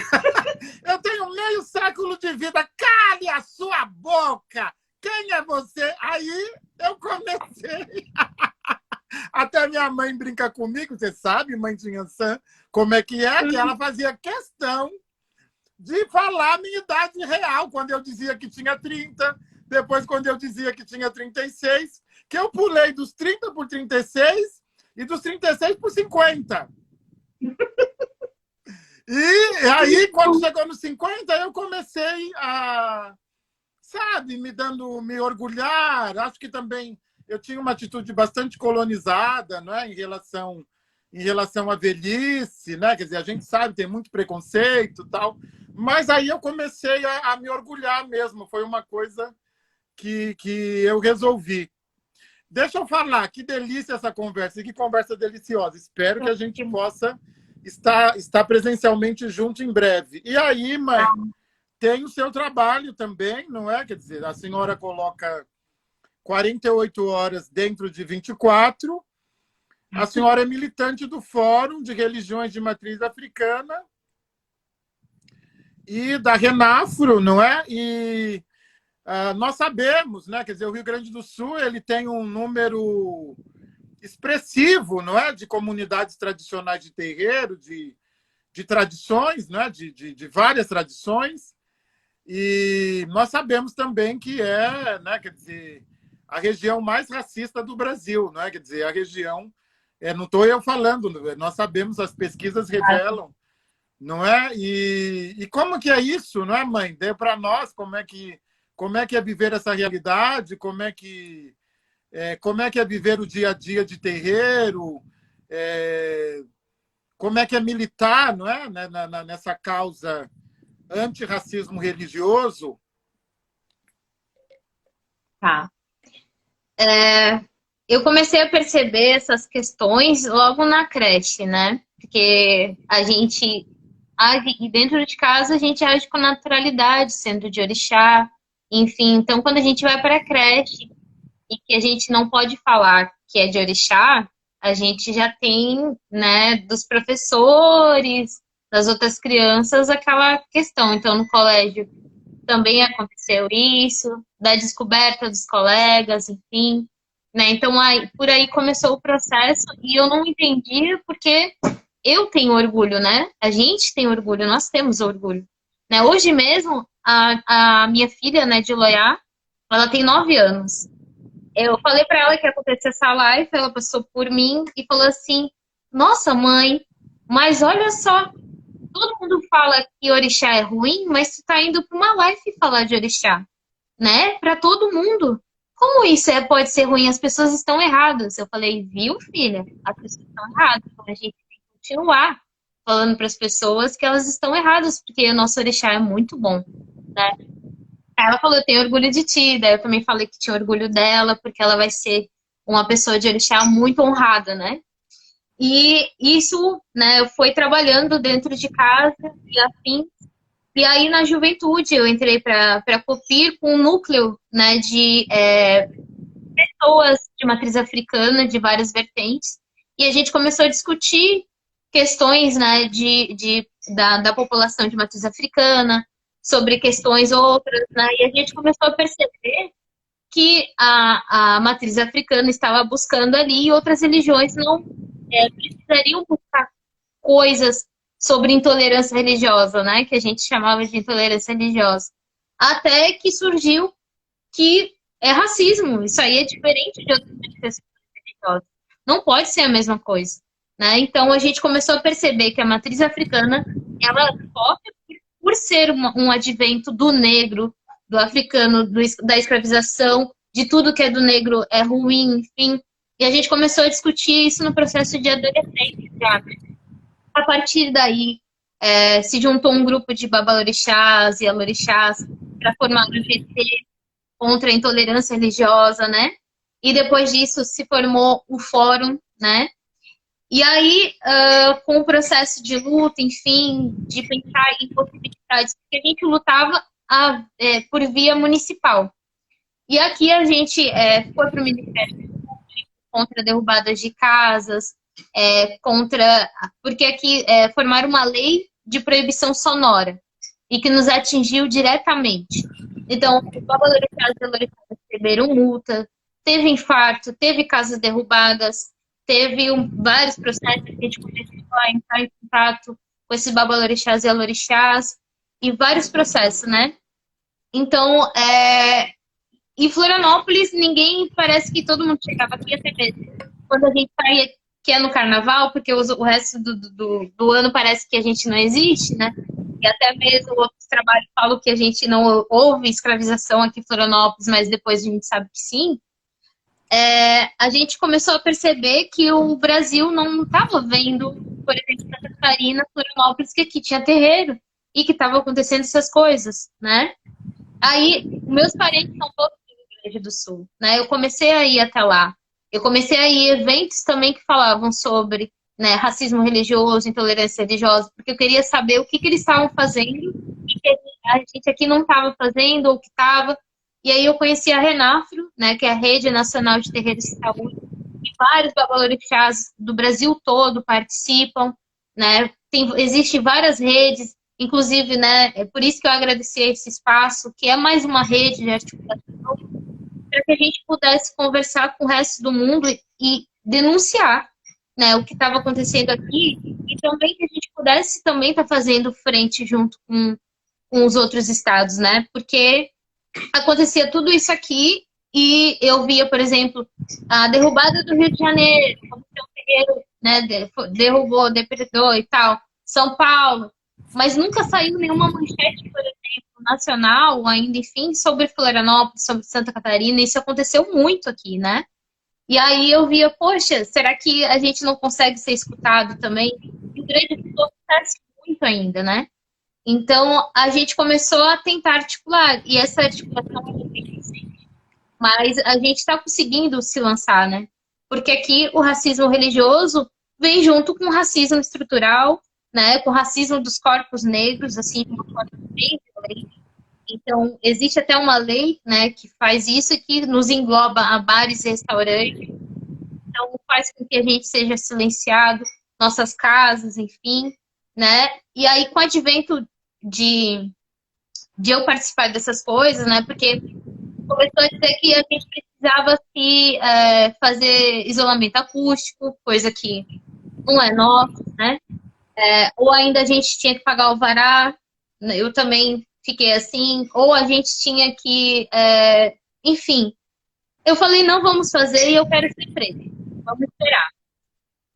Eu tenho meio século de vida. Cale a sua boca. Quem é você? Aí eu comecei. Até minha mãe brinca comigo, você sabe, mãe Tinhansã, como é que ela fazia questão de falar a minha idade real, quando eu dizia que tinha 30, depois quando eu dizia que tinha 36, que eu pulei dos 30 por 36 e dos 36 por 50. E aí, quando chegou nos 50, eu comecei a, sabe, me orgulhar. Acho que também eu tinha uma atitude bastante colonizada, não é? Em relação à velhice, né? Quer dizer, a gente sabe, tem muito preconceito e tal. Mas aí eu comecei a me orgulhar mesmo. Foi uma coisa que eu resolvi. Deixa eu falar, que delícia essa conversa, e que conversa deliciosa. Espero que a gente possa estar presencialmente junto em breve. E aí, mãe, tem o seu trabalho também, não é? Quer dizer, a senhora coloca 48 horas dentro de 24. A senhora é militante do Fórum de Religiões de Matriz Africana e da Renafro, não é? E nós sabemos, né? Quer dizer, o Rio Grande do Sul ele tem um número expressivo, não é? De comunidades tradicionais de terreiro, de tradições, não é? De várias tradições. E nós sabemos também que é, né? Quer dizer, a região mais racista do Brasil, não é? Quer dizer, a região, não estou eu falando, nós sabemos, as pesquisas revelam, não é? E como que é isso, não é, mãe? Dê para nós como é que é viver essa realidade, como é que é viver o dia a dia de terreiro, como é que é militar, não é? Nessa causa antirracismo religioso. Tá. Eu comecei a perceber essas questões logo na creche, né? Porque a gente age, dentro de casa, a gente age com naturalidade, sendo de orixá, enfim. Então, quando a gente vai para a creche e que a gente não pode falar que é de orixá, a gente já tem, né, dos professores, das outras crianças, aquela questão. Então, no colégio também aconteceu isso, da descoberta dos colegas, enfim. Né? Então, por aí começou o processo e eu não entendia porque eu tenho orgulho, né? A gente tem orgulho, nós temos orgulho. Né? Hoje mesmo, a minha filha, né, de Loiá, ela tem 9 anos. Eu falei para ela que ia acontecer essa live, ela passou por mim e falou assim, nossa, mãe, mas olha só, todo mundo fala que orixá é ruim, mas tu tá indo para uma live falar de orixá, né? Para todo mundo. Como isso pode ser ruim? As pessoas estão erradas. Eu falei, viu, filha? As pessoas estão erradas. Então, a gente tem que continuar falando para as pessoas que elas estão erradas, porque o nosso orixá é muito bom, né? Ela falou, eu tenho orgulho de ti. Daí eu também falei que tinha orgulho dela, porque ela vai ser uma pessoa de orixá muito honrada, né? E isso, né, eu fui trabalhando dentro de casa e assim. E aí, na juventude, eu entrei para a COPIR com um núcleo, né, de pessoas de matriz africana, de várias vertentes. E a gente começou a discutir questões, né, de da população de matriz africana, sobre questões outras, né? E a gente começou a perceber que a matriz africana estava buscando ali e outras religiões não precisariam buscar coisas sobre intolerância religiosa, né? Que a gente chamava de intolerância religiosa. Até que surgiu que é racismo. Isso aí é diferente de outras manifestações religiosas. Não pode ser a mesma coisa, né? Então a gente começou a perceber que a matriz africana, ela sofre por ser um advento do negro, do africano, da escravização, de tudo que é do negro é ruim, enfim. E a gente começou a discutir isso no processo de adolescência já. A partir daí, se juntou um grupo de babalorixás e alorixás para formar o GT contra a intolerância religiosa, né? E depois disso se formou o fórum, né? E aí, com o processo de luta, enfim, de pensar em possibilidades, porque a gente lutava por via municipal. E aqui a gente foi para o Ministério Público contra derrubadas de casas, porque aqui formaram uma lei de proibição sonora e que nos atingiu diretamente. Então, os babalorixás e alorixás receberam multa, teve infarto, teve casas derrubadas, teve vários processos que a gente começou a entrar em contato com esses babalorixás e alorixás, e vários processos, né? Então, em Florianópolis, parece que todo mundo chegava aqui até mesmo. Quando a gente saía, que é no carnaval, porque o resto do ano parece que a gente não existe, né? E até mesmo outros trabalhos falam que a gente não houve escravização aqui em Florianópolis, mas depois a gente sabe que sim. A gente começou a perceber que o Brasil não estava vendo, por exemplo, Santa Catarina, Florianópolis, que aqui tinha terreiro e que estavam acontecendo essas coisas, né? Aí, meus parentes são todos do Rio Grande do Sul, né? Eu comecei a ir até lá. Eu comecei a ir a eventos também que falavam sobre, né, racismo religioso, intolerância religiosa, porque eu queria saber o que eles estavam fazendo e que a gente aqui não estava fazendo ou que estava. E aí eu conheci a Renafro, né, que é a Rede Nacional de Terreiros de Saúde, e vários babalorixás do Brasil todo participam, né? Existem várias redes, inclusive, né, é por isso que eu agradeci esse espaço, que é mais uma rede de articulação, para que a gente pudesse conversar com o resto do mundo e denunciar, né, o que estava acontecendo aqui, e também que a gente pudesse também estar fazendo frente junto com os outros estados, né? Porque acontecia tudo isso aqui e eu via, por exemplo, a derrubada do Rio de Janeiro, como o terreiro, né, derrubou, depredou e tal, São Paulo, mas nunca saiu nenhuma manchete, por exemplo, nacional, ainda, enfim, sobre Florianópolis, sobre Santa Catarina. Isso aconteceu muito aqui, né? E aí eu via, poxa, será que a gente não consegue ser escutado também? E o Grande do Sul acontece muito ainda, né? Então, a gente começou a tentar articular, e essa articulação é muito difícil. Mas a gente está conseguindo se lançar, né? Porque aqui o racismo religioso vem junto com o racismo estrutural, né? Com o racismo dos corpos negros, assim, de uma forma bem violenta. Então, existe até uma lei, né, que faz isso e que nos engloba a bares e restaurantes. Então, faz com que a gente seja silenciado, nossas casas, enfim, né? E aí, com o advento de eu participar dessas coisas, né? Porque começou a dizer que a gente precisava fazer isolamento acústico, coisa que não é nosso, né? Ou ainda a gente tinha que pagar alvará, eu também fiquei assim, ou a gente tinha que, enfim. Eu falei, não vamos fazer e eu quero ser presa, vamos esperar,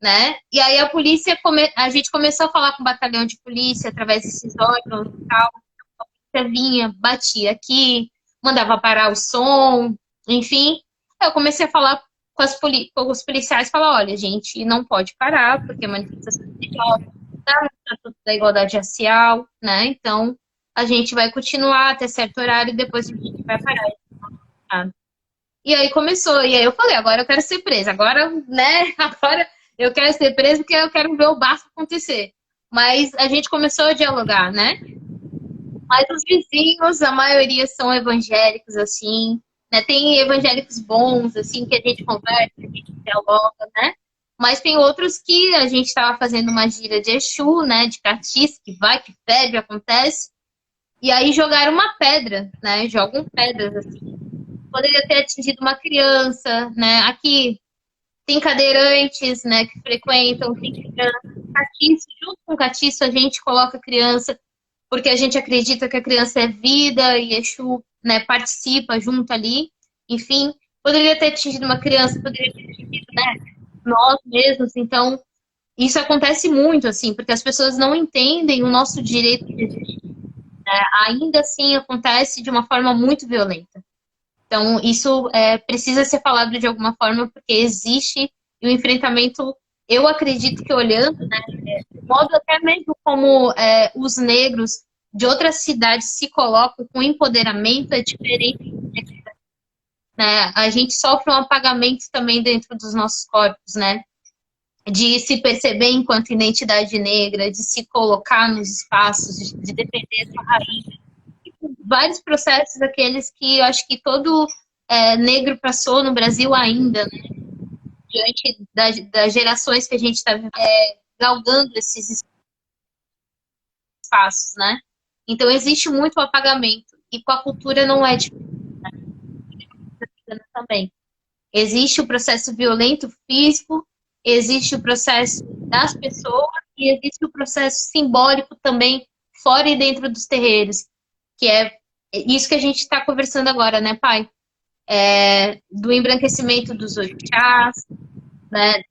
né? E aí a polícia, a gente começou a falar com o batalhão de polícia através desses órgãos e tal, a polícia vinha, batia aqui, mandava parar o som, enfim. Eu comecei a falar com os policiais, falar, olha, gente, não pode parar, porque a manifestação está no Estatuto da Igualdade Racial, né? Então, a gente vai continuar até certo horário e depois a gente vai parar. E aí começou, e aí eu falei, agora eu quero ser presa, agora, né, agora eu quero ser presa porque eu quero ver o bafo acontecer. Mas a gente começou a dialogar, né? Mas os vizinhos, a maioria são evangélicos, assim, né? Tem evangélicos bons, assim, que a gente conversa, que a gente dialoga, né? Mas tem outros que a gente estava fazendo uma gira de Exu, né? De Catis, que vai, que ferve, acontece. E aí jogaram uma pedra, né? Jogam pedras, assim. Poderia ter atingido uma criança, né? Aqui tem cadeirantes, né? Que frequentam, tem criança. Catiço, junto com o catiço, a gente coloca criança, porque a gente acredita que a criança é vida e Exu, né, participa junto ali. Enfim, poderia ter atingido uma criança, poderia ter atingido, né, nós mesmos. Então, isso acontece muito, assim, porque as pessoas não entendem o nosso direito de existir. Ainda assim, acontece de uma forma muito violenta. Então, isso precisa ser falado de alguma forma, porque existe e o enfrentamento, eu acredito que olhando, né, de modo até mesmo como os negros de outras cidades se colocam com empoderamento, é diferente. Né? A gente sofre um apagamento também dentro dos nossos corpos, né? De se perceber enquanto identidade negra, de se colocar nos espaços, de defender sua raiz. Vários processos, aqueles que eu acho que todo negro passou no Brasil ainda, né? Diante das gerações que a gente está galgando esses espaços, né? Então, existe muito apagamento. E com a cultura não é diferente, né? Também. Existe o processo violento físico, existe o processo das pessoas e existe o processo simbólico também, fora e dentro dos terreiros, que é isso que a gente está conversando agora, né, pai? Do embranquecimento dos orixás, né,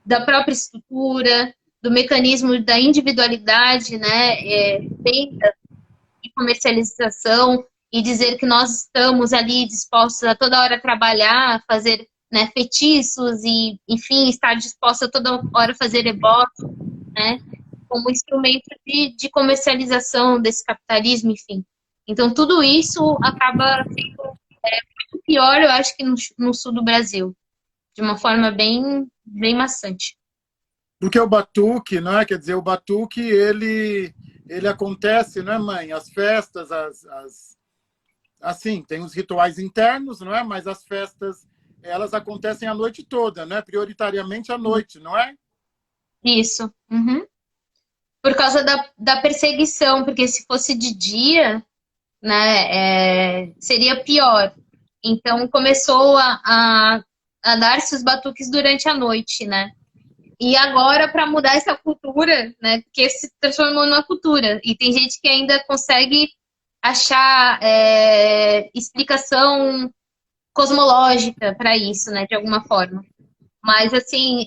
da própria estrutura, do mecanismo da individualidade, né, venda e comercialização, e dizer que nós estamos ali dispostos a toda hora trabalhar, fazer, né, feitiços e, enfim, estar dispostos a toda hora fazer ebó, né, como instrumento de comercialização desse capitalismo, enfim. Então, tudo isso acaba sendo muito pior, eu acho, que no sul do Brasil, de uma forma bem, bem maçante. Porque o batuque, não é? Quer dizer, o batuque, ele acontece, não é, mãe? As festas, assim, tem os rituais internos, não é? Mas as festas, elas acontecem a noite toda, né? Prioritariamente à noite, não é? Isso. Uhum. Por causa da perseguição, porque se fosse de dia, né, seria pior. Então começou a dar-se os batuques durante a noite, né? E agora, para mudar essa cultura, né, porque se transformou numa cultura, e tem gente que ainda consegue achar explicação cosmológica para isso, né, de alguma forma. Mas, assim,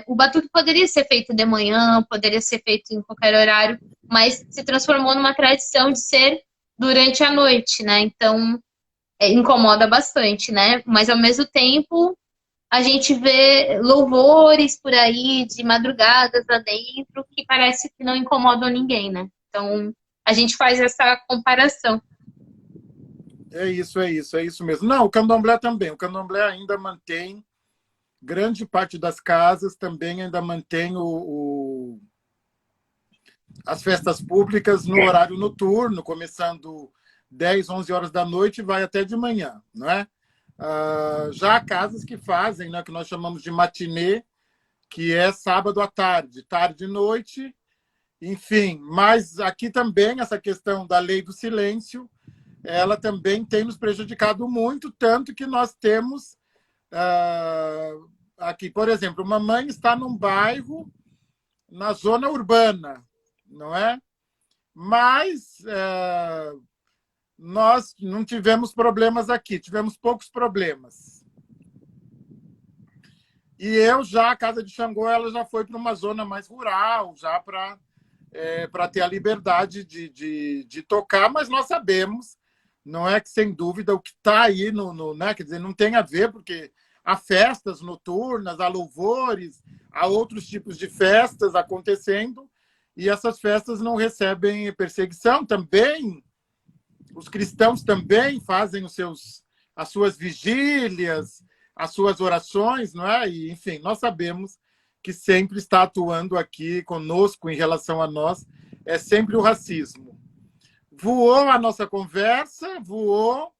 o batuque poderia ser feito de manhã, poderia ser feito em qualquer horário, mas se transformou numa tradição de ser durante a noite, né? Então, incomoda bastante, né? Mas, ao mesmo tempo, a gente vê louvores por aí, de madrugadas adentro, que parece que não incomodam ninguém, né? Então, a gente faz essa comparação. É isso mesmo. Não, o candomblé também. O candomblé ainda mantém, grande parte das casas também ainda mantém as festas públicas no horário noturno, começando 10, 11 horas da noite e vai até de manhã, não é? Já há casas que fazem, né, que nós chamamos de matinê, que é sábado à tarde, tarde e noite, enfim. Mas aqui também essa questão da lei do silêncio, ela também tem nos prejudicado muito, tanto que nós temos aqui, por exemplo, uma mãe está num bairro na zona urbana, não é? Mas nós não tivemos problemas aqui, tivemos poucos problemas. E eu já, a Casa de Xangô, ela já foi para uma zona mais rural, já para ter a liberdade de tocar, mas nós sabemos, não é que sem dúvida o que está aí, né? Quer dizer, não tem a ver, porque há festas noturnas, há louvores, há outros tipos de festas acontecendo, e essas festas não recebem perseguição também. Os cristãos também fazem as suas vigílias, as suas orações, não é? E, enfim, nós sabemos que sempre está atuando aqui conosco em relação a nós, é sempre o racismo. Voou a nossa conversa, voou,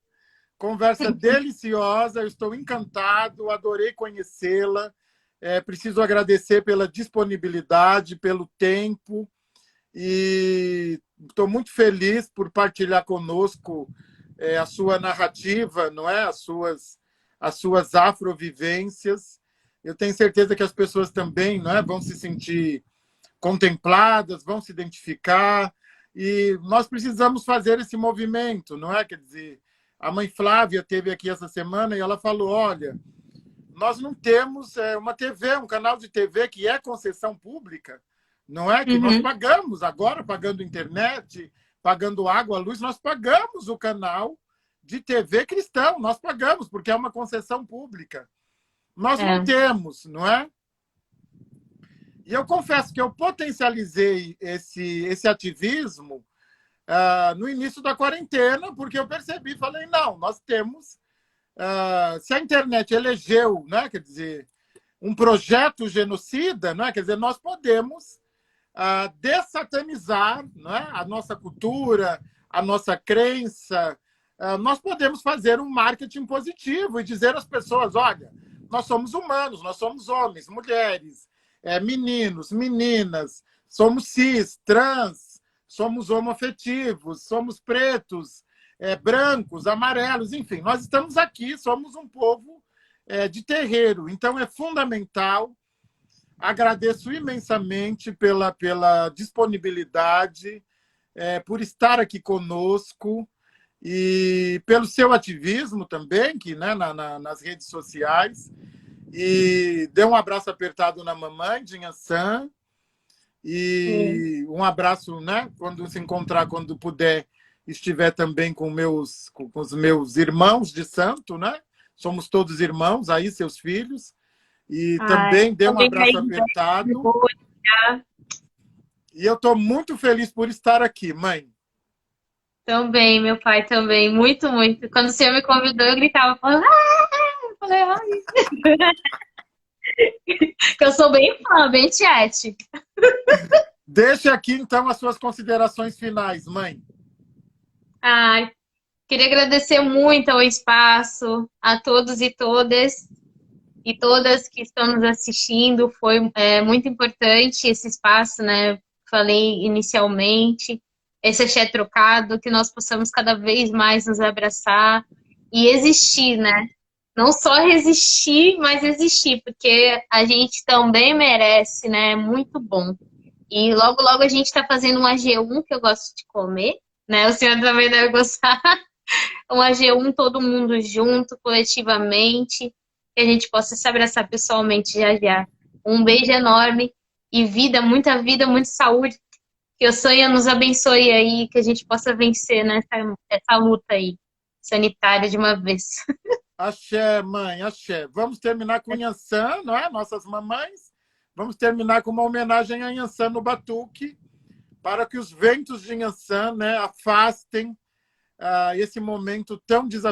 conversa deliciosa, eu estou encantado, adorei conhecê-la. Preciso agradecer pela disponibilidade, pelo tempo, e estou muito feliz por partilhar conosco a sua narrativa, não é? As suas afrovivências. Eu tenho certeza que as pessoas também, não é, vão se sentir contempladas, vão se identificar, e nós precisamos fazer esse movimento, não é? Quer dizer, a mãe Flávia esteve aqui essa semana e ela falou, olha, nós não temos uma TV, um canal de TV que é concessão pública, não é? Que nós pagamos agora, pagando internet, pagando água, luz, nós pagamos o canal de TV cristão, nós pagamos, porque é uma concessão pública. Nós não temos, não é? E eu confesso que eu potencializei esse ativismo no início da quarentena, porque eu percebi, falei, não, nós temos... se a internet elegeu, né, quer dizer, um projeto genocida, né, quer dizer, nós podemos dessatanizar, né, a nossa cultura, a nossa crença, nós podemos fazer um marketing positivo e dizer às pessoas, olha, nós somos humanos, nós somos homens, mulheres, meninos, meninas, somos cis, trans, somos homoafetivos, somos pretos, brancos, amarelos, enfim, nós estamos aqui, somos um povo de terreiro, então é fundamental. Agradeço imensamente pela disponibilidade, por estar aqui conosco e pelo seu ativismo também, que, né, nas redes sociais. E dê um abraço apertado na mamãe de Inhaçã. E um abraço, né, quando se encontrar, quando puder, estiver também com os meus irmãos de santo, né? Somos todos irmãos, aí, seus filhos. E também dê um abraço apertado. E eu estou muito feliz por estar aqui, mãe. Também, meu pai também, muito, muito. Quando o senhor me convidou, eu gritava, falando, eu falei, ai. Eu sou bem fã, bem chat. Deixe aqui, então, as suas considerações finais, mãe. Queria agradecer muito ao espaço, a todos e todas que estão nos assistindo. Foi muito importante esse espaço, né? Falei inicialmente, esse axé trocado, que nós possamos cada vez mais nos abraçar e existir, né? Não só resistir, mas existir, porque a gente também merece, né? Muito bom. E logo, logo a gente está fazendo um AG1 que eu gosto de comer, né? O senhor também deve gostar. Um AG1 todo mundo junto, coletivamente, que a gente possa se abraçar pessoalmente já já. Um beijo enorme e vida, muita muita saúde. Que o Sonho nos abençoe aí, que a gente possa vencer essa luta aí, sanitária de uma vez. Axé, mãe, axé. Vamos terminar com Inhaçã, não é? Nossas mamães. Vamos terminar com uma homenagem a Inhaçã no batuque, para que os ventos de Inhaçã, né, afastem esse momento tão desafiador.